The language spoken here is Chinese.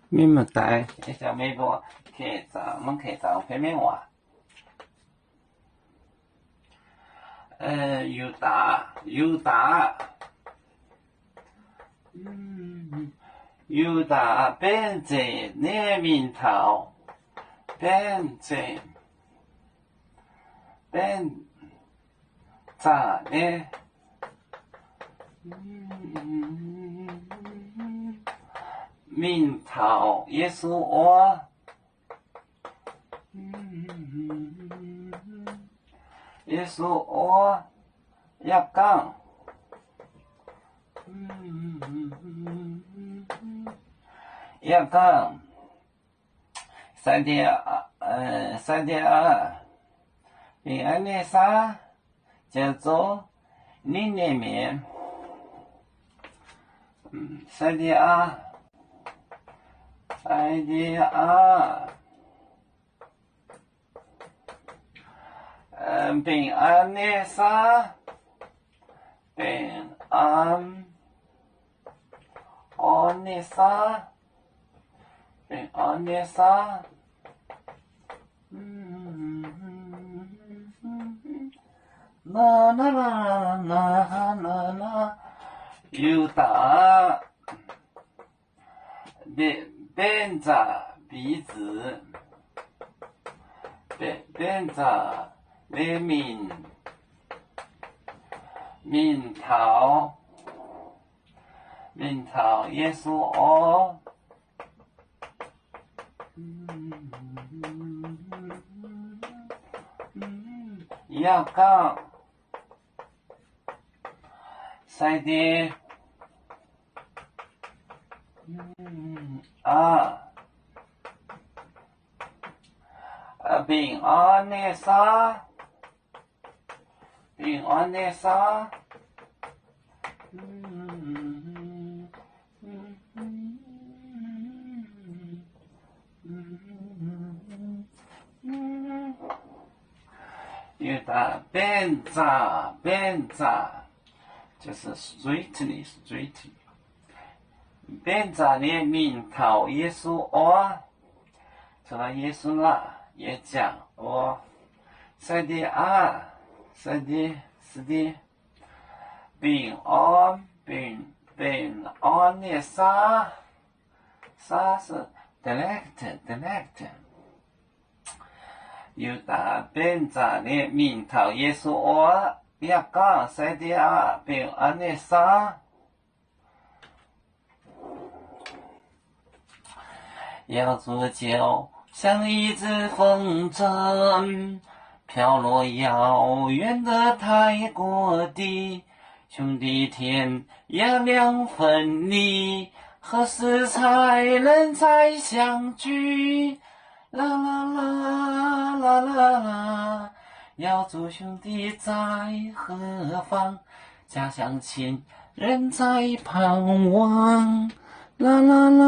面目带，一条眉毛，我们可以这样平面画。犹大，犹大本在那名头，本在呢？名头耶稣我，耶稣我一讲，一讲3.2，平安的啥叫做你里面3.2。平安的啥？平安的啥？平安的啥？犹大变着鼻子，变着的名头耶稣哦，要讲3点平安的啥？平安的啥？犹大变杂，就是 straightly，变杂的名头耶稣哦，除了耶稣啦，也讲哦，3.2，平安的啥是 dialect。犹大变杂的名头耶稣哦，一讲3.2，平安的啥？要做就像一只风筝，飘落遥远的泰国地，兄弟天涯两分离，何时才能再相聚？啦啦啦啦啦啦，要做兄弟在何方？家乡亲人在盼望，啦啦啦。